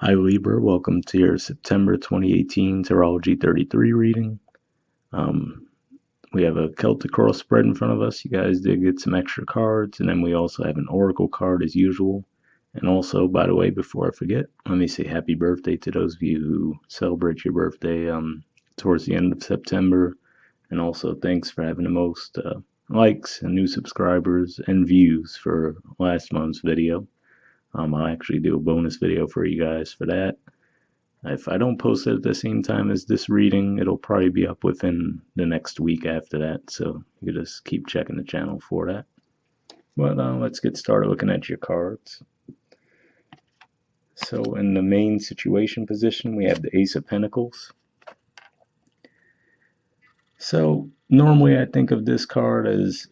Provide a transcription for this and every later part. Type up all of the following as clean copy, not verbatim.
Hi Libra, welcome to your September 2018 Tarology 33 reading. Um, we have a Celtic Coral spread in front of us. You guys did get some extra cards, and then we also have an Oracle card as usual. And also, by the way, before I forget, let me say happy birthday to those of you who celebrate your birthday towards the end of September. And also, thanks for having the most likes and new subscribers and views for last month's video. I'll actually do a bonus video for you guys for that. If I don't post it at the same time as this reading, it'll probably be up within the next week after that, so you just keep checking the channel for that. But let's get started looking at your cards. So in the main situation position, we have the Ace of Pentacles. So normally I think of this card as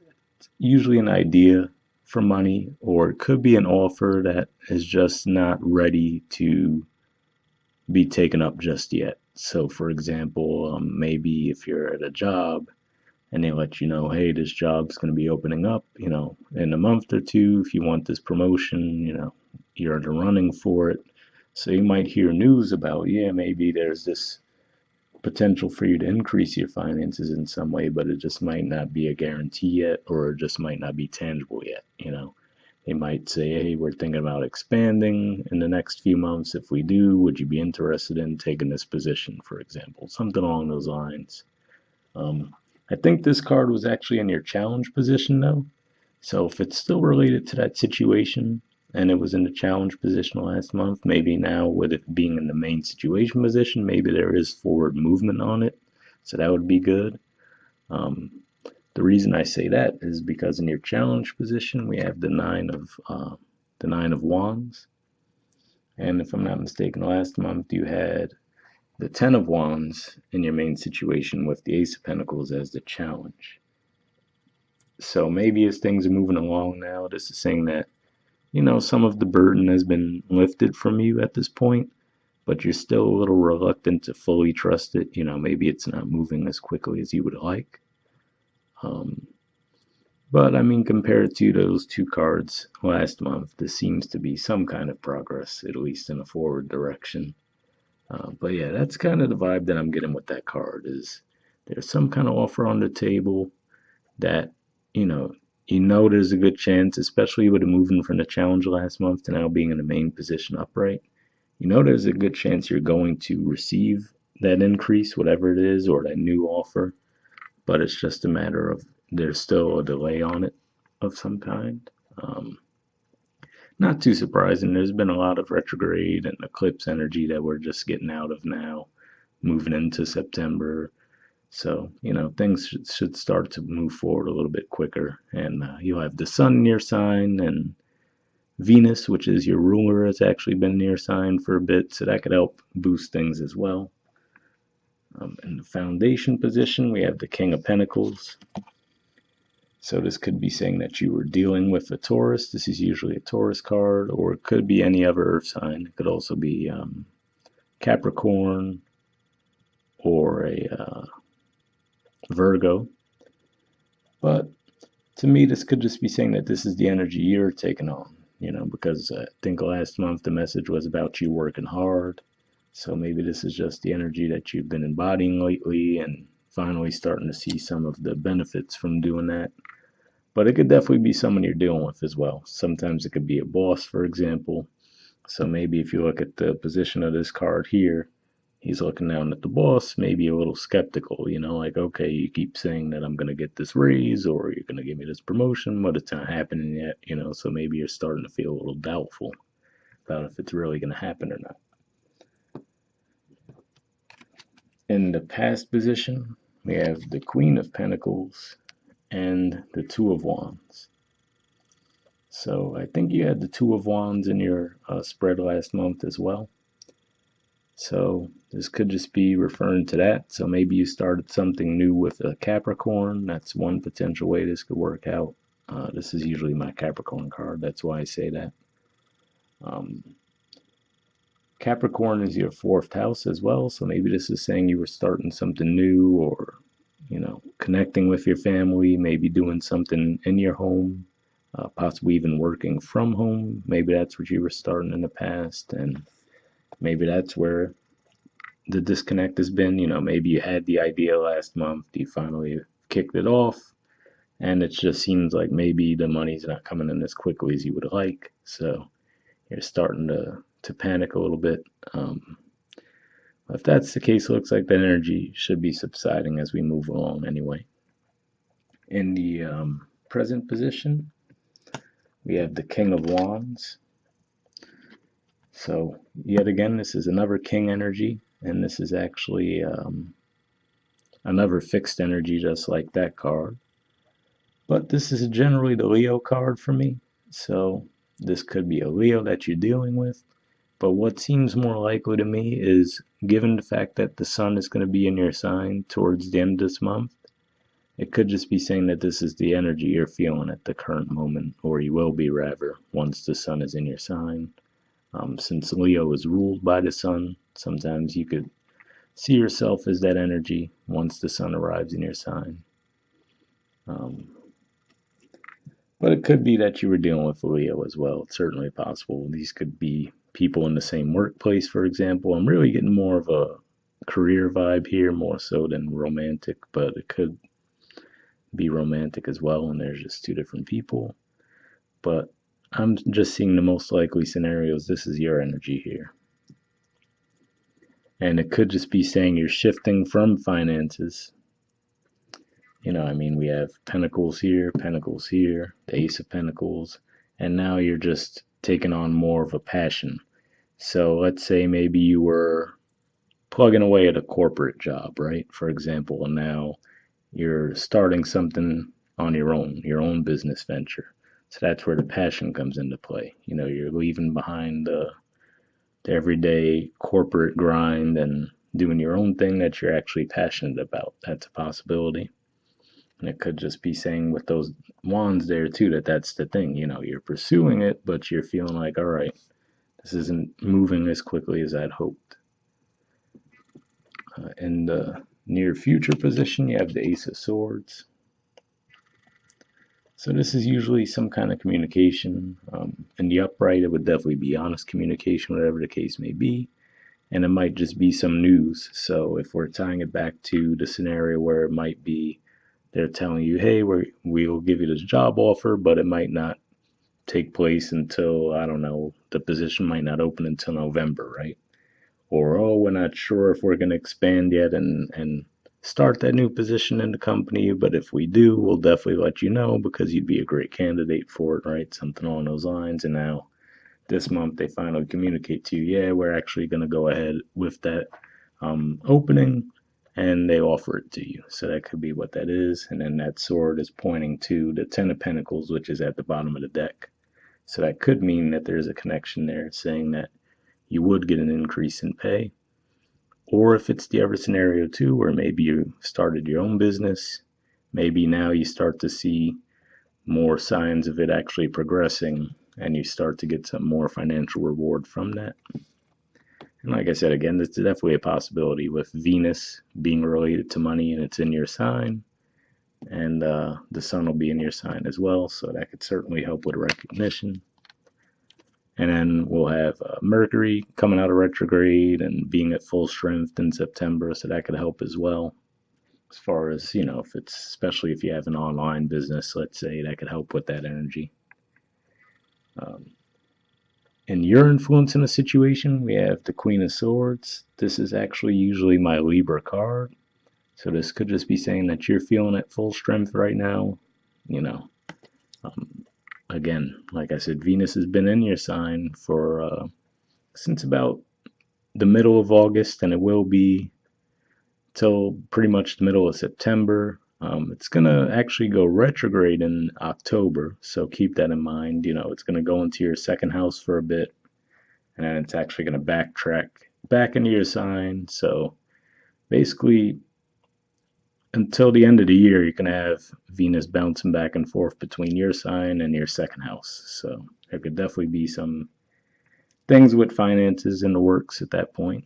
usually an idea for money, or it could be an offer that is just not ready to be taken up just yet. So for example, maybe if you're at a job and they let you know, hey, this job's going to be opening up, in a month or two, if you want this promotion, you're in the running for it. So you might hear news about, yeah, maybe there's this potential for you to increase your finances in some way, but it just might not be a guarantee yet, or it just might not be tangible yet. They might say, hey, we're thinking about expanding in the next few months. If we do, would you be interested in taking this position, for example? Something along those lines. I think this card was actually in your challenge position, though. So if it's still related to that situation and it was in the challenge position last month, maybe now with it being in the main situation position, maybe there is forward movement on it. So that would be good. The reason I say that is because in your challenge position we have the nine of Wands, and if I'm not mistaken, last month you had the Ten of Wands in your main situation with the Ace of Pentacles as the challenge. So maybe as things are moving along now, this is saying that some of the burden has been lifted from you at this point, but you're still a little reluctant to fully trust it. Maybe it's not moving as quickly as you would like. But I mean, compared to those two cards last month, this seems to be some kind of progress, at least in a forward direction. But yeah, that's kind of the vibe that I'm getting with that card, is there's some kind of offer on the table that, there's a good chance, especially with it moving from the challenge last month to now being in the main position upright. There's a good chance you're going to receive that increase, whatever it is, or that new offer. But it's just a matter of there's still a delay on it of some kind. Not too surprising. There's been a lot of retrograde and eclipse energy that we're just getting out of now, moving into September. So, things should start to move forward a little bit quicker. And you'll have the sun in your sign, and Venus, which is your ruler, has actually been in your sign for a bit. So that could help boost things as well. In the foundation position, we have the King of Pentacles. So this could be saying that you were dealing with a Taurus. This is usually a Taurus card, or it could be any other earth sign. It could also be Capricorn or a Virgo. But to me, this could just be saying that this is the energy you're taking on, because I think last month the message was about you working hard. So maybe this is just the energy that you've been embodying lately and finally starting to see some of the benefits from doing that. But it could definitely be someone you're dealing with as well. Sometimes it could be a boss, for example. So maybe if you look at the position of this card here, he's looking down at the boss, maybe a little skeptical, like, okay, you keep saying that I'm going to get this raise or you're going to give me this promotion, but it's not happening yet, so maybe you're starting to feel a little doubtful about if it's really going to happen or not. In the past position, we have the Queen of Pentacles and the Two of Wands. So I think you had the Two of Wands in your spread last month as well. So this could just be referring to that. So maybe you started something new with a Capricorn. That's one potential way this could work out. This is usually my Capricorn card. That's why I say that. Capricorn is your fourth house as well, so maybe this is saying you were starting something new, or connecting with your family, maybe doing something in your home, possibly even working from home. Maybe that's what you were starting in the past, and Maybe that's where the disconnect has been. Maybe you had the idea last month, you finally kicked it off, and it just seems like maybe the money's not coming in as quickly as you would like. So you're starting to panic a little bit. If that's the case, it looks like the energy should be subsiding as we move along anyway. In the present position, we have the King of Wands. So, yet again, this is another King energy, and this is actually another fixed energy just like that card. But this is generally the Leo card for me. So, this could be a Leo that you're dealing with. But what seems more likely to me is, given the fact that the sun is going to be in your sign towards the end of this month, it could just be saying that this is the energy you're feeling at the current moment, or you will be rather, once the sun is in your sign. Since Leo is ruled by the sun, sometimes you could see yourself as that energy once the sun arrives in your sign. Um, but it could be that you were dealing with Leo as well. It's certainly possible. These could be people in the same workplace, for example. I'm really getting more of a career vibe here, more so than romantic, but it could be romantic as well, and there's just two different people. But I'm just seeing the most likely scenarios. This is your energy here. And it could just be saying you're shifting from finances. We have Pentacles here, the Ace of Pentacles, and now you're just taking on more of a passion. So let's say maybe you were plugging away at a corporate job, right? For example, and now you're starting something on your own business venture. So that's where the passion comes into play. You're leaving behind the everyday corporate grind and doing your own thing that you're actually passionate about. That's a possibility. And it could just be saying with those wands there too that that's the thing. You're pursuing it, but you're feeling like, all right, this isn't moving as quickly as I'd hoped. In the near future position, you have the Ace of Swords. So this is usually some kind of communication. In the upright, it would definitely be honest communication, whatever the case may be. And it might just be some news. So if we're tying it back to the scenario where it might be they're telling you, hey, we'll give you this job offer, but it might not take place until, I don't know, the position might not open until November, right? Or, oh, we're not sure if we're going to expand yet and start that new position in the company, but if we do, we'll definitely let you know because you'd be a great candidate for it, right? Something along those lines. And now this month they finally communicate to you, yeah, we're actually going to go ahead with that opening, and they offer it to you. So that could be what that is. And then that sword is pointing to the Ten of Pentacles, which is at the bottom of the deck. So that could mean that there's a connection there saying that you would get an increase in pay. Or if it's the other scenario too, where maybe you started your own business, maybe now you start to see more signs of it actually progressing and you start to get some more financial reward from that. And like I said, again, this is definitely a possibility with Venus being related to money and it's in your sign. And the sun will be in your sign as well, so that could certainly help with recognition. And then we'll have Mercury coming out of retrograde and being at full strength in September, so that could help as well. As far as, if it's, especially if you have an online business, let's say, that could help with that energy. In your influence in a situation, we have the Queen of Swords. This is actually usually my Libra card. So this could just be saying that you're feeling at full strength right now. Again, like I said, Venus has been in your sign for since about the middle of August, and it will be till pretty much the middle of September. It's going to actually go retrograde in October, so keep that in mind. It's going to go into your second house for a bit, and then it's actually going to backtrack back into your sign. So basically, until the end of the year, you can have Venus bouncing back and forth between your sign and your second house. So there could definitely be some things with finances in the works at that point.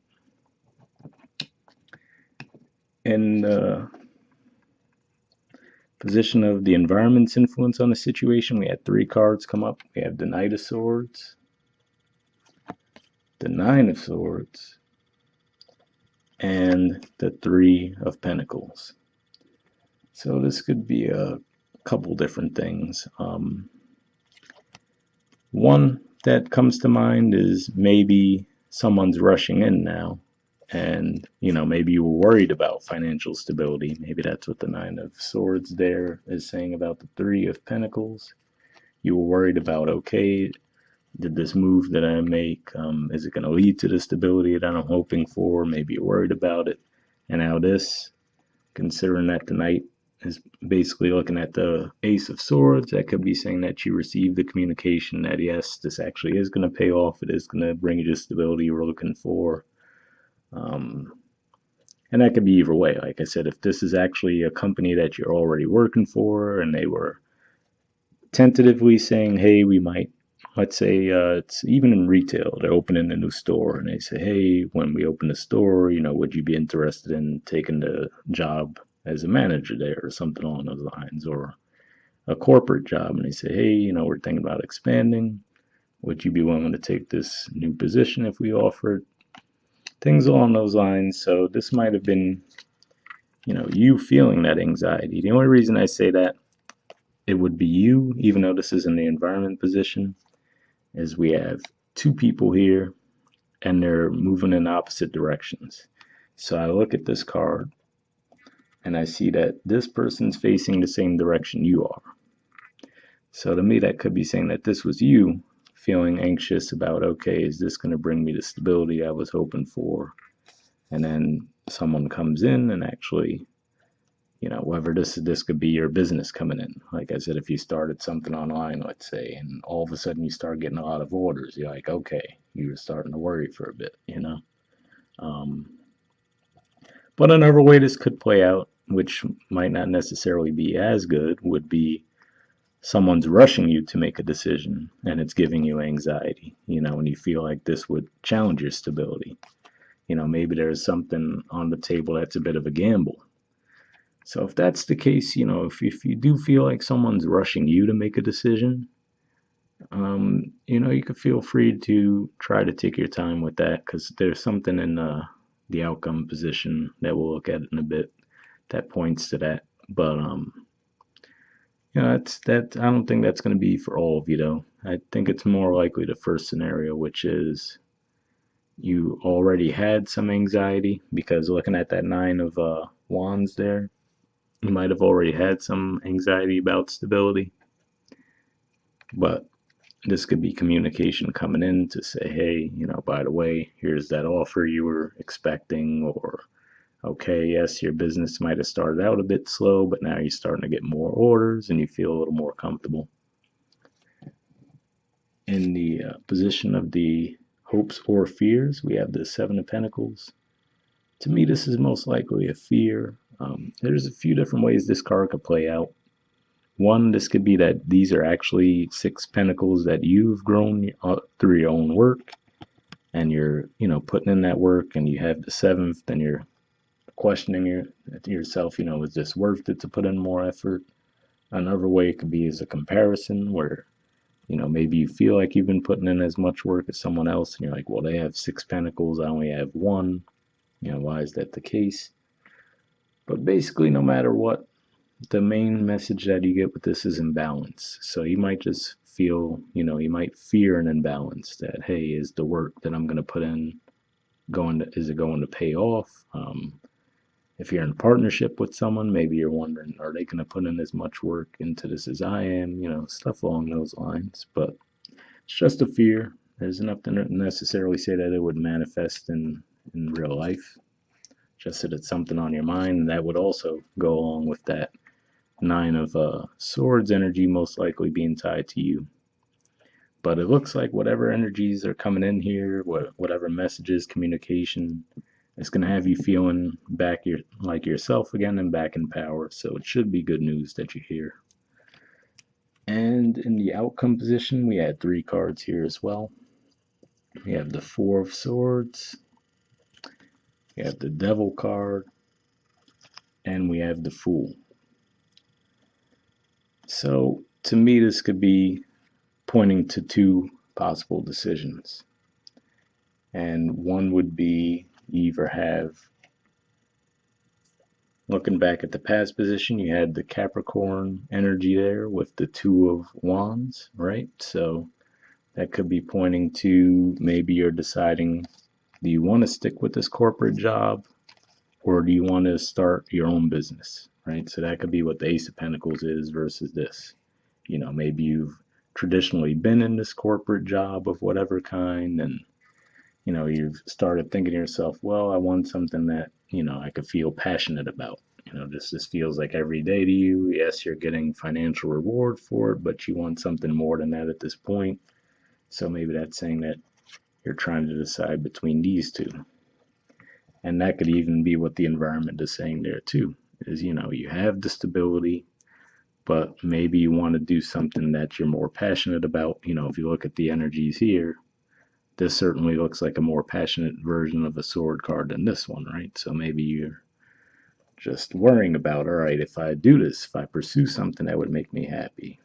In the position of the environment's influence on the situation, we had three cards come up. We have the Knight of Swords, the Nine of Swords, and the Three of Pentacles. So this could be a couple different things. One that comes to mind is maybe someone's rushing in now, and maybe you were worried about financial stability. Maybe that's what the Nine of Swords there is saying about the Three of Pentacles. You were worried about, okay, did this move that I make, is it going to lead to the stability that I'm hoping for? Maybe you're worried about it. And now this, considering that the Knight is basically looking at the Ace of Swords, that could be saying that you received the communication that yes, this actually is going to pay off. It is going to bring you the stability you were looking for. And that could be either way. Like I said, if this is actually a company that you're already working for and they were tentatively saying, hey, we might, let's say it's even in retail, they're opening a new store and they say, hey, when we open the store, would you be interested in taking the job as a manager there or something along those lines, or a corporate job, and they say, hey, we're thinking about expanding. Would you be willing to take this new position if we offered? Things along those lines. So this might have been, you feeling that anxiety. The only reason I say that it would be you, even though this is in the environment position, is we have two people here and they're moving in opposite directions. So I look at this card and I see that this person's facing the same direction you are. So to me, that could be saying that this was you feeling anxious about, okay, is this going to bring me the stability I was hoping for? And then someone comes in and actually, whether this could be your business coming in. Like I said, if you started something online, let's say, and all of a sudden you start getting a lot of orders, you're like, okay, you're starting to worry for a bit, But another way this could play out, which might not necessarily be as good, would be someone's rushing you to make a decision and it's giving you anxiety, and you feel like this would challenge your stability. Maybe there's something on the table that's a bit of a gamble. So if that's the case, if you do feel like someone's rushing you to make a decision, you could feel free to try to take your time with that, because there's something in the outcome position that we'll look at in a bit that points to that. But that's that. I don't think that's going to be for all of you, though. I think it's more likely the first scenario, which is you already had some anxiety, because looking at that Nine of Wands there, you might have already had some anxiety about stability. But this could be communication coming in to say, hey, by the way, here's that offer you were expecting, or okay, yes, your business might have started out a bit slow, but now you're starting to get more orders and you feel a little more comfortable. In the position of the hopes or fears, we have the Seven of Pentacles. To me, this is most likely a fear. There's a few different ways this card could play out. One, this could be that these are actually Six Pentacles that you've grown through your own work, and you're, putting in that work, and you have the Seventh, and you're questioning yourself, is this worth it to put in more effort? Another way it could be is a comparison where, maybe you feel like you've been putting in as much work as someone else, and you're like, well, they have Six Pentacles, I only have one. Why is that the case? But basically, no matter what, the main message that you get with this is imbalance. So you might just feel, you might fear an imbalance that, hey, is the work that I'm going to put in is it going to pay off? If you're in partnership with someone, maybe you're wondering, are they going to put in as much work into this as I am? Stuff along those lines. But it's just a fear. There's nothing to necessarily say that it would manifest in real life. Just that it's something on your mind, and that would also go along with that Nine of Swords energy most likely being tied to you. But it looks like whatever energies are coming in here, whatever messages, communication, it's going to have you feeling back like yourself again and back in power. So it should be good news that you hear. And in the outcome position, we had three cards here as well. We have the Four of Swords, we have the Devil card, and we have the Fool. So to me, this could be pointing to two possible decisions. And one would be you either have, looking back at the past position, you had the Capricorn energy there with the Two of Wands, right? So that could be pointing to maybe you're deciding, do you want to stick with this corporate job or do you want to start your own business, right? So that could be what the Ace of Pentacles is versus this. Maybe you've traditionally been in this corporate job of whatever kind, and you've started thinking to yourself, well, I want something that, I could feel passionate about. This feels like every day to you. Yes, you're getting financial reward for it, but you want something more than that at this point. So maybe that's saying that you're trying to decide between these two. And that could even be what the environment is saying there too, is, you have the stability, but maybe you want to do something that you're more passionate about. If you look at the energies here, this certainly looks like a more passionate version of a sword card than this one, right? So maybe you're just worrying about, all right, if I do this, if I pursue something that would make me happy,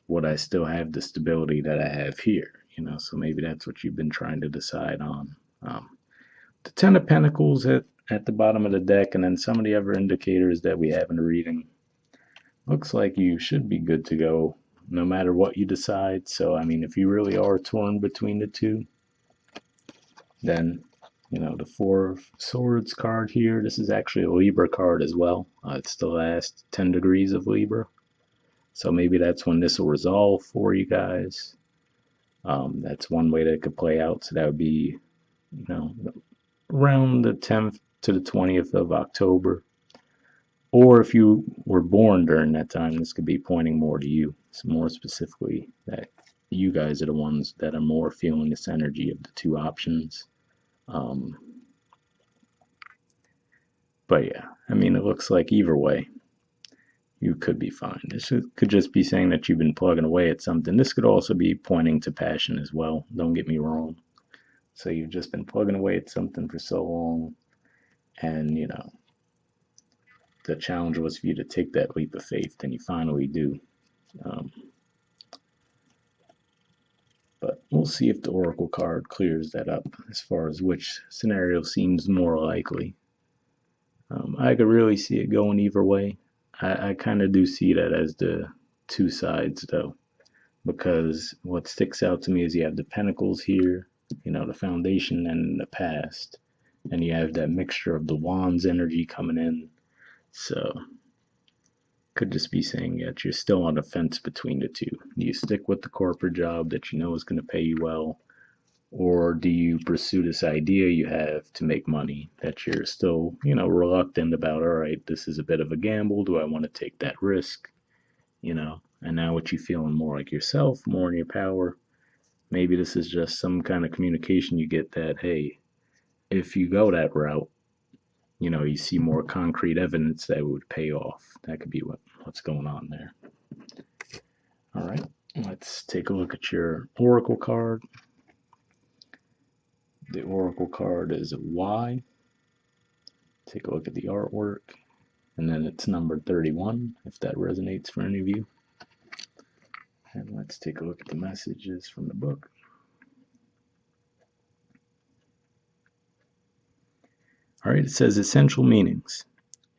would I still have the stability that I have here? So maybe that's what you've been trying to decide on. The Ten of Pentacles at the bottom of the deck, and then some of the other indicators that we have in the reading, looks like you should be good to go no matter what you decide. So, if you really are torn between the two, then, the Four of Swords card here, this is actually a Libra card as well. It's the last 10 degrees of Libra. So maybe that's when this will resolve for you guys. That's one way that it could play out. So that would be, around the 10th to the 20th of October. Or if you were born during that time, this could be pointing more to you. So more specifically, that you guys are the ones that are more feeling this energy of the two options. But yeah, it looks like either way, you could be fine. This could just be saying that you've been plugging away at something. This could also be pointing to passion as well. Don't get me wrong. So you've just been plugging away at something for so long, and the challenge was for you to take that leap of faith, and you finally do. But we'll see if the Oracle card clears that up as far as which scenario seems more likely. I could really see it going either way. I kind of do see that as the two sides, though, because what sticks out to me is you have the Pentacles here, the foundation and the past, and you have that mixture of the Wands energy coming in. So could just be saying that you're still on the fence between the two. Do you stick with the corporate job that you know is going to pay you well, or do you pursue this idea you have to make money that you're still, reluctant about? All right, this is a bit of a gamble. Do I want to take that risk? And now with you feeling more like yourself, more in your power, maybe this is just some kind of communication you get that, hey, if you go that route, you see more concrete evidence that would pay off. That could be what's going on there. All right, let's take a look at your Oracle card. The Oracle card is a Y. Take a look at the artwork, and then it's numbered 31, if that resonates for any of you. And let's take a look at the messages from the book. All right, it says essential meanings.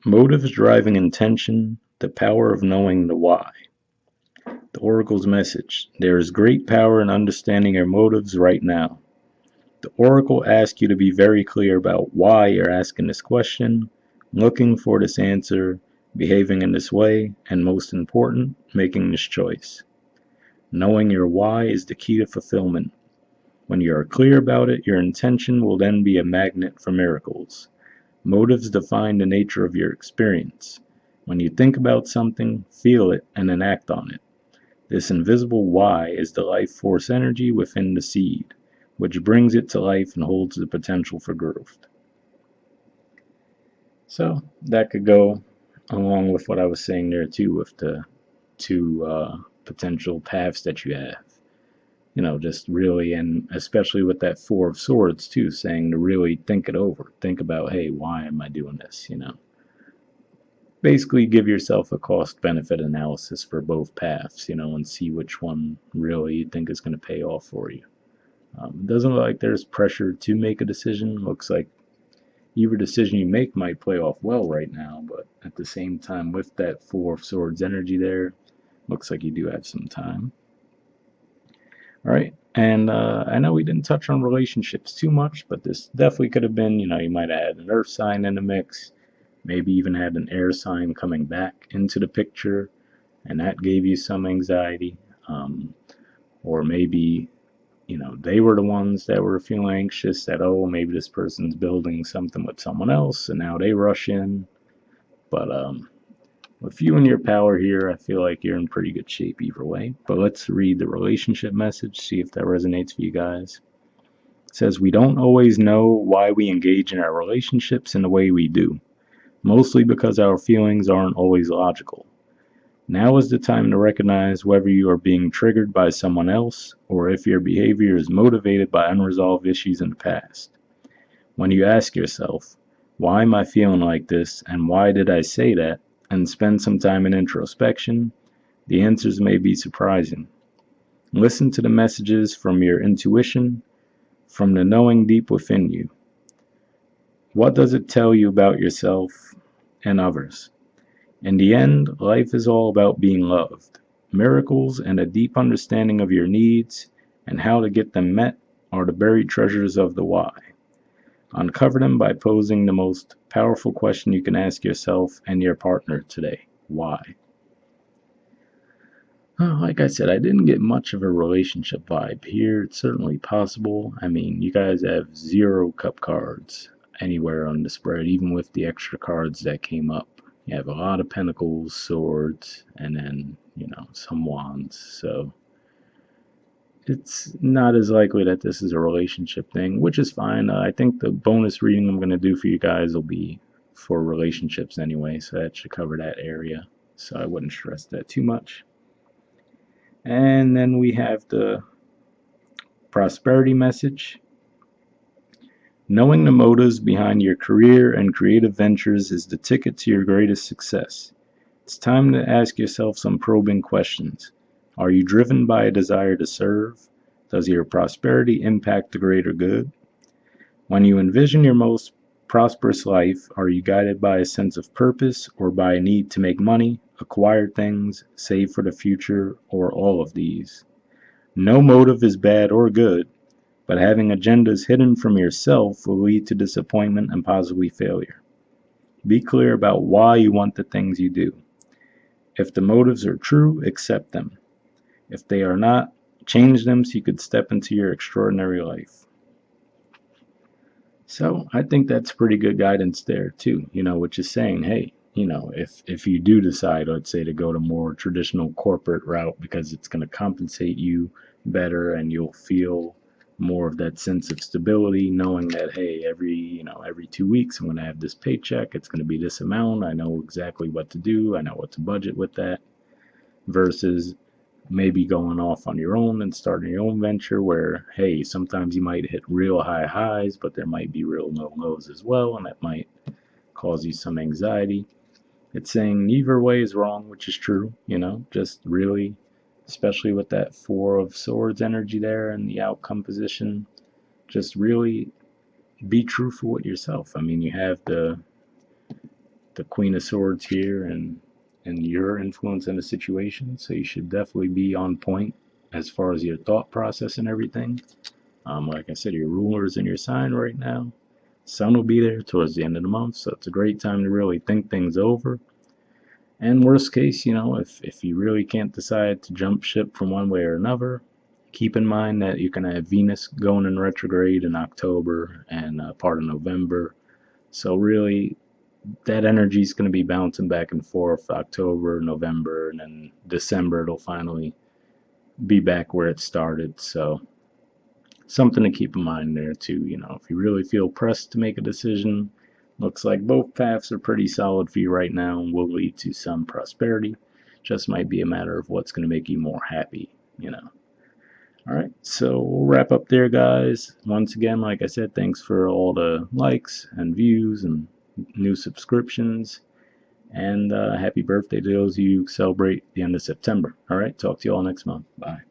Motives driving intention, the power of knowing the why. The Oracle's message. There is great power in understanding your motives right now. The Oracle asks you to be very clear about why you're asking this question, looking for this answer, behaving in this way, and most important, making this choice. Knowing your why is the key to fulfillment. When you are clear about it, your intention will then be a magnet for miracles. Motives define the nature of your experience. When you think about something, feel it, and then act on it. This invisible why is the life force energy within the seed, which brings it to life and holds the potential for growth. So that could go along with what I was saying there too, with the two potential paths that you have. Just really, and especially with that Four of Swords too, saying to really think it over. Think about, hey, why am I doing this? Basically give yourself a cost-benefit analysis for both paths, and see which one really you think is going to pay off for you. It doesn't look like there's pressure to make a decision. Looks like either decision you make might play off well right now, but at the same time, with that Four of Swords energy there, looks like you do have some time. All right, and I know we didn't touch on relationships too much, but this definitely could have been, you might have had an earth sign in the mix, maybe even had an air sign coming back into the picture, and that gave you some anxiety. Or maybe, they were the ones that were feeling anxious that, oh, maybe this person's building something with someone else, and now they rush in. But with you and your power here, I feel like you're in pretty good shape either way. But let's read the relationship message, see if that resonates for you guys. It says, we don't always know why we engage in our relationships in the way we do, mostly because our feelings aren't always logical. Now is the time to recognize whether you are being triggered by someone else or if your behavior is motivated by unresolved issues in the past. When you ask yourself, why am I feeling like this and why did I say that, and spend some time in introspection, the answers may be surprising. Listen to the messages from your intuition, from the knowing deep within you. What does it tell you about yourself and others? In the end, life is all about being loved. Miracles and a deep understanding of your needs and how to get them met are the buried treasures of the why. Uncover them by posing the most powerful question you can ask yourself and your partner today. Why? Like I said, I didn't get much of a relationship vibe here. It's certainly possible. I mean, you guys have 0 cup cards anywhere on the spread, even with the extra cards that came up. You have a lot of pentacles, swords, and then, some wands. So it's not as likely that this is a relationship thing, which is fine. I think the bonus reading I'm going to do for you guys will be for relationships anyway, so that should cover that area. So I wouldn't stress that too much. And then we have the prosperity message. Knowing the motives behind your career and creative ventures is the ticket to your greatest success. It's time to ask yourself some probing questions. Are you driven by a desire to serve? Does your prosperity impact the greater good? When you envision your most prosperous life, are you guided by a sense of purpose or by a need to make money, acquire things, save for the future, or all of these? No motive is bad or good, but having agendas hidden from yourself will lead to disappointment and possibly failure. Be clear about why you want the things you do. If the motives are true, accept them. If they are not, change them so you could step into your extraordinary life. So I think that's pretty good guidance there too, which is saying, hey, if you do decide, let's say, to go to more traditional corporate route because it's going to compensate you better and you'll feel more of that sense of stability, knowing that, hey, every 2 weeks I'm going to have this paycheck, it's going to be this amount, I know exactly what to do, I know what to budget with that, versus maybe going off on your own and starting your own venture where, hey, sometimes you might hit real high highs, but there might be real low lows as well, and that might cause you some anxiety. It's saying neither way is wrong, which is true, just really, especially with that Four of Swords energy there and the outcome position, just really be truthful with yourself. I mean, you have the Queen of Swords here and your influence in the situation, so you should definitely be on point as far as your thought process and everything. Like I said, your ruler is in your sign right now. Sun will be there towards the end of the month, so it's a great time to really think things over. And worst case, if you really can't decide to jump ship from one way or another, keep in mind that you're going to have Venus going in retrograde in October and part of November. So really, that energy is going to be bouncing back and forth October, November, and then December it'll finally be back where it started. So something to keep in mind there too. If you really feel pressed to make a decision, looks like both paths are pretty solid for you right now and will lead to some prosperity. Just might be a matter of what's going to make you more happy. Alright, so we'll wrap up there, guys. Once again, like I said, thanks for all the likes and views and new subscriptions, and happy birthday to those of you who celebrate the end of September. Alright, talk to you all next month. Bye.